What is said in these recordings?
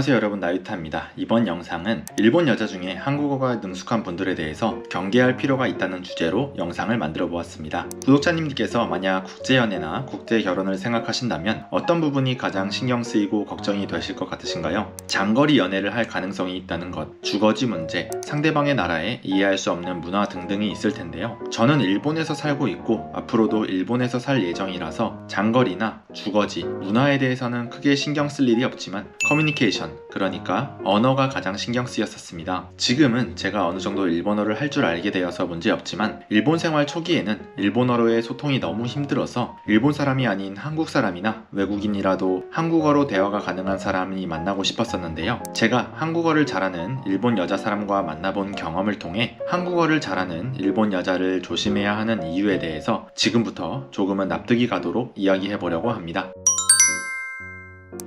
안녕하세요 여러분, 나유타입니다. 이번 영상은 일본 여자 중에 한국어가 능숙한 분들에 대해서 경계할 필요가 있다는 주제로 영상을 만들어 보았습니다. 구독자님들께서 만약 국제연애나 국제결혼을 생각하신다면 어떤 부분이 가장 신경 쓰이고 걱정이 되실 것 같으신가요? 장거리 연애를 할 가능성이 있다는 것, 주거지 문제, 상대방의 나라에 이해할 수 없는 문화 등등이 있을 텐데요. 저는 일본에서 살고 있고 앞으로도 일본에서 살 예정이라서 장거리나 주거지, 문화에 대해서는 크게 신경 쓸 일이 없지만 커뮤니케이션, 그러니까 언어가 가장 신경 쓰였었습니다. 지금은 제가 어느 정도 일본어를 할 줄 알게 되어서 문제없지만 일본 생활 초기에는 일본어로의 소통이 너무 힘들어서 일본 사람이 아닌 한국 사람이나 외국인이라도 한국어로 대화가 가능한 사람이 만나고 싶었었는데요. 제가 한국어를 잘하는 일본 여자 사람과 만나본 경험을 통해 한국어를 잘하는 일본 여자를 조심해야 하는 이유에 대해서 지금부터 조금은 납득이 가도록 이야기해 보려고 합니다.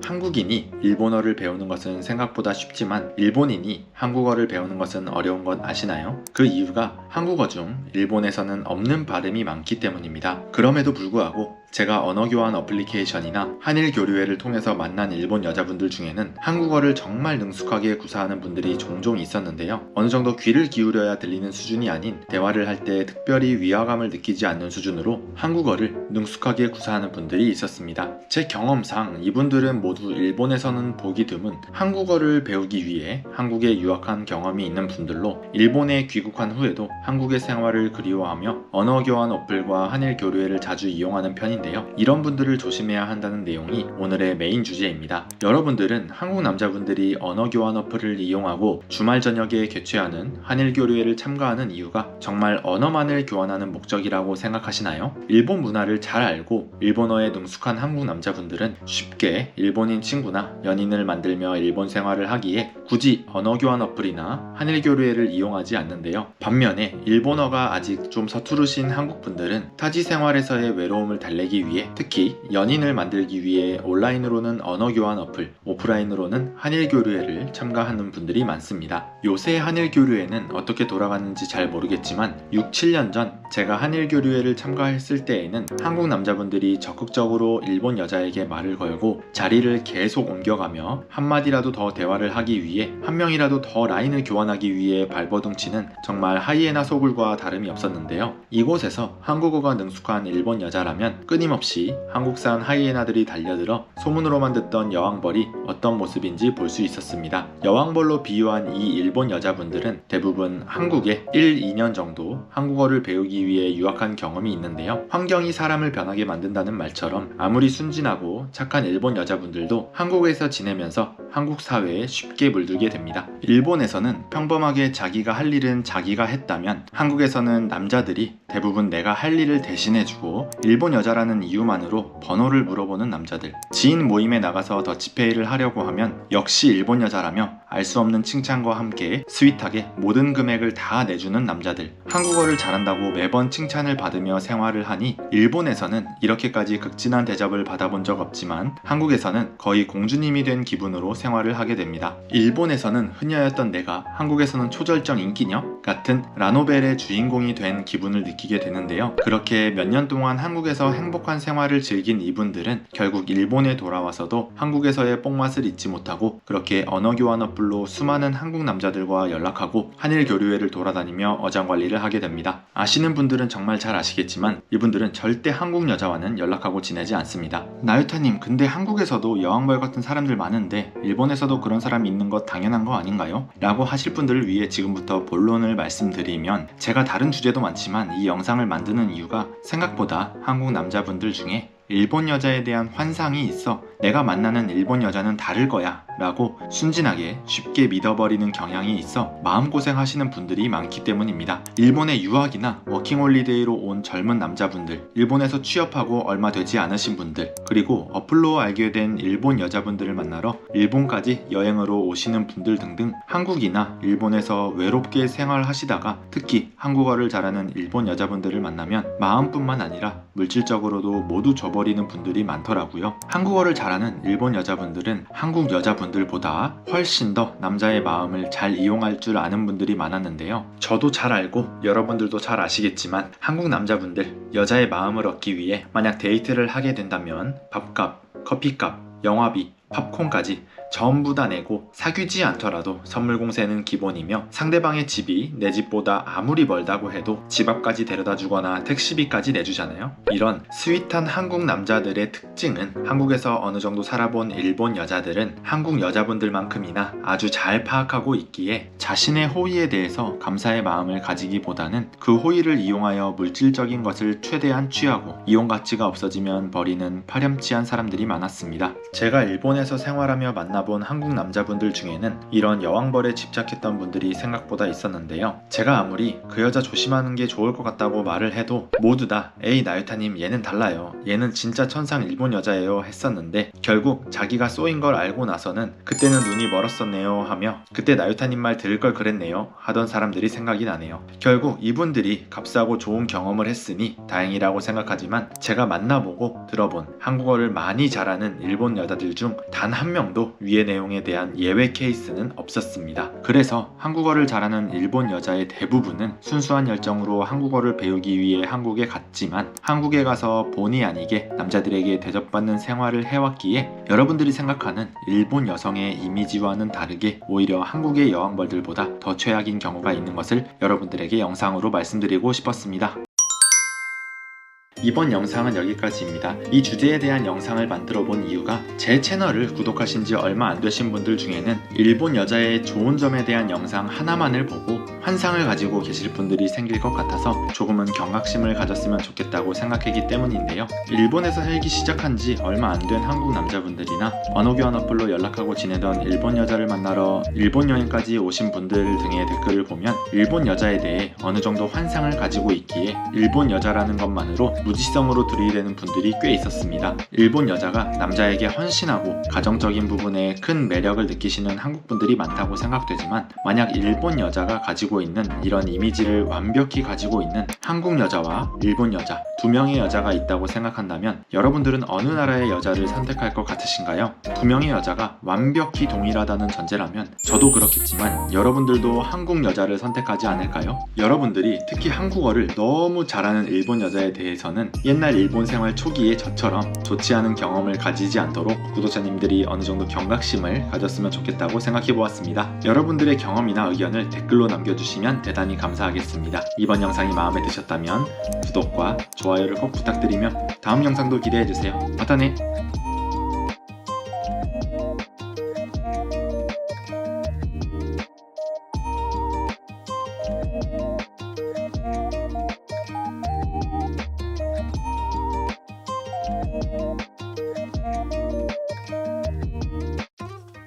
한국인이 일본어를 배우는 것은 생각보다 쉽지만 일본인이 한국어를 배우는 것은 어려운 건 아시나요? 그 이유가 한국어 중 일본에서는 없는 발음이 많기 때문입니다. 그럼에도 불구하고 제가 언어교환 어플리케이션이나 한일 교류회를 통해서 만난 일본 여자분들 중에는 한국어를 정말 능숙하게 구사하는 분들이 종종 있었는데요. 어느 정도 귀를 기울여야 들리는 수준이 아닌 대화를 할 때 특별히 위화감을 느끼지 않는 수준으로 한국어를 능숙하게 구사하는 분들이 있었습니다. 제 경험상 이분들은 모두 일본에서는 보기 드문 한국어를 배우기 위해 한국에 유학한 경험이 있는 분들로 일본에 귀국한 후에도 한국의 생활을 그리워하며 언어교환 어플과 한일 교류회를 자주 이용하는 편인데요. 이런 분들을 조심해야 한다는 내용이 오늘의 메인 주제입니다. 여러분들은 한국 남자분들이 언어교환 어플을 이용하고 주말 저녁에 개최하는 한일 교류회를 참가하는 이유가 정말 언어만을 교환하는 목적이라고 생각하시나요? 일본 문화를 잘 알고 일본어에 능숙한 한국 남자분들은 쉽게 일본인 친구나 연인을 만들며 일본 생활을 하기에 굳이 언어교환 어플이나 한일 교류회를 이용하지 않는데요. 반면에 일본어가 아직 좀 서투르신 한국분들은 타지 생활에서의 외로움을 달래기 위해, 특히 연인을 만들기 위해 온라인으로는 언어교환 어플, 오프라인으로는 한일 교류회를 참가하는 분들이 많습니다. 요새 한일 교류회는 어떻게 돌아가는지 잘 모르겠지만 6, 7년 전 제가 한일 교류회를 참가했을 때에는 한국 남자분들이 적극적으로 일본 여자에게 말을 걸고 자리를 계속 옮겨가며 한마디라도 더 대화를 하기 위해, 한 명이라도 더 라인을 교환하기 위해 발버둥치는 정말 하이에나 소굴과 다름이 없었는데요. 이곳에서 한국어가 능숙한 일본 여자라면 끊임없이 한국산 하이에나들이 달려들어 소문으로만 듣던 여왕벌이 어떤 모습인지 볼 수 있었습니다. 여왕벌로 비유한 이 일본 여자분들은 대부분 한국에 1, 2년 정도 한국어를 배우기 위해 유학한 경험이 있는데요. 환경이 사람을 변하게 만든다는 말처럼 아무리 순진하고 착한 일본 여자분들도 한국에서 지내면서 한국 사회에 쉽게 물들게 됩니다. 일본에서는 평범하게 자기가 할 일은 자기가 했다면 한국에서는 남자들이 대부분 내가 할 일을 대신해주고 일본 여자라는 이유만으로 번호를 물어보는 남자들, 지인 모임에 나가서 더치페이를 하려고 하면 역시 일본 여자라며 알 수 없는 칭찬과 함께 스윗하게 모든 금액을 다 내주는 남자들, 한국어를 잘한다고 매번 칭찬을 받으며 생활을 하니 일본에서는 이렇게까지 극진한 대접을 받아본 적 없지만 한국에서는 거의 공주님이 된 기분으로 생활을 하게 됩니다. 일본에서는 흔여였던 내가 한국에서는 초절정 인기녀 같은 라노벨의 주인공이 된 기분을 느끼게 되는데요. 그렇게 몇 년 동안 한국에서 행복한 생활을 즐긴 이분들은 결국 일본에 돌아와서도 한국에서의 뽕맛을 잊지 못하고 그렇게 언어교환 어플로 수많은 한국 남자들과 연락하고 한일 교류회를 돌아다니며 어장관리를 하게 됩니다. 아시는 분들은 정말 잘 아시겠지만 이분들은 절대 한국 여자와는 연락하고 지내지 않습니다. 나유타님, 근데 한국에서도 여왕벌 같은 사람들 많은데 일본에서도 그런 사람이 있는 것 당연한 거 아닌가요? 라고 하실 분들을 위해 지금부터 본론을 말씀드리면, 제가 다른 주제도 많지만 이 영상을 만드는 이유가 생각보다 한국 남자분들 중에 일본 여자에 대한 환상이 있어 내가 만나는 일본 여자는 다를 거야 라고 순진하게 쉽게 믿어버리는 경향이 있어 마음고생 하시는 분들이 많기 때문입니다. 일본에 유학이나 워킹홀리데이로 온 젊은 남자분들, 일본에서 취업하고 얼마 되지 않으신 분들, 그리고 어플로 알게 된 일본 여자분들을 만나러 일본까지 여행으로 오시는 분들 등등 한국이나 일본에서 외롭게 생활하시다가 특히 한국어를 잘하는 일본 여자분들을 만나면 마음뿐만 아니라 물질적으로도 모두 버리는 분들이 많더라고요. 한국어를 잘하는 일본 여자분들은 한국 여자분들보다 훨씬 더 남자의 마음을 잘 이용할 줄 아는 분들이 많았는데요. 저도 잘 알고 여러분들도 잘 아시겠지만 한국 남자분들 여자의 마음을 얻기 위해 만약 데이트를 하게 된다면 밥값, 커피값, 영화비, 팝콘까지 전부 다 내고 사귀지 않더라도 선물 공세는 기본이며 상대방의 집이 내 집보다 아무리 멀다고 해도 집 앞까지 데려다 주거나 택시비까지 내주잖아요. 이런 스윗한 한국 남자들의 특징은 한국에서 어느 정도 살아본 일본 여자들은 한국 여자분들만큼이나 아주 잘 파악하고 있기에 자신의 호의에 대해서 감사의 마음을 가지기보다는 그 호의를 이용하여 물질적인 것을 최대한 취하고 이용 가치가 없어지면 버리는 파렴치한 사람들이 많았습니다. 제가 일본에서 생활하며 만나본 한국 남자분들 중에는 이런 여왕벌에 집착했던 분들이 생각보다 있었는데요. 제가 아무리 그 여자 조심하는 게 좋을 것 같다고 말을 해도 모두 다 에이 나유타님 얘는 달라요. 얘는 진짜 천상 일본 여자예요 했었는데 결국 자기가 쏘인 걸 알고 나서는 그때는 눈이 멀었었네요 하며 그때 나유타님 말 들을 걸 그랬네요 하던 사람들이 생각이 나네요. 결국 이분들이 값싸고 좋은 경험을 했으니 다행이라고 생각하지만 제가 만나보고 들어본 한국어를 많이 잘하는 일본 여자들 중 단 한 명도 위의 내용에 대한 예외 케이스는 없었습니다. 그래서 한국어를 잘하는 일본 여자의 대부분은 순수한 열정으로 한국어를 배우기 위해 한국에 갔지만 한국에 가서 본의 아니게 남자들에게 대접받는 생활을 해왔기에 여러분들이 생각하는 일본 여성의 이미지와는 다르게 오히려 한국의 여왕벌들보다 더 최악인 경우가 있는 것을 여러분들에게 영상으로 말씀드리고 싶었습니다. 이번 영상은 여기까지입니다. 이 주제에 대한 영상을 만들어 본 이유가 제 채널을 구독하신 지 얼마 안 되신 분들 중에는 일본 여자의 좋은 점에 대한 영상 하나만을 보고 환상을 가지고 계실 분들이 생길 것 같아서 조금은 경각심을 가졌으면 좋겠다고 생각했기 때문인데요. 일본에서 살기 시작한 지 얼마 안 된 한국 남자분들이나 언어교환 어플로 연락하고 지내던 일본 여자를 만나러 일본 여행까지 오신 분들 등의 댓글을 보면 일본 여자에 대해 어느 정도 환상을 가지고 있기에 일본 여자라는 것만으로 무지성으로 들이대는 분들이 꽤 있었습니다. 일본 여자가 남자에게 헌신하고 가정적인 부분에 큰 매력을 느끼시는 한국 분들이 많다고 생각되지만 만약 일본 여자가 가지고 있는 이런 이미지를 완벽히 가지고 있는 한국 여자와 일본 여자 두 명의 여자가 있다고 생각한다면 여러분들은 어느 나라의 여자를 선택할 것 같으신가요? 두 명의 여자가 완벽히 동일하다는 전제라면 저도 그렇겠지만 여러분들도 한국 여자를 선택하지 않을까요? 여러분들이 특히 한국어를 너무 잘하는 일본 여자에 대해서는 옛날 일본 생활 초기에 저처럼 좋지 않은 경험을 가지지 않도록 구독자님들이 어느 정도 경각심을 가졌으면 좋겠다고 생각해 보았습니다. 여러분들의 경험이나 의견을 댓글로 남겨주시면 대단히 감사하겠습니다. 이번 영상이 마음에 드셨다면 구독과 좋아요를 꼭 부탁드리며 다음 영상도 기대해주세요. 마타네!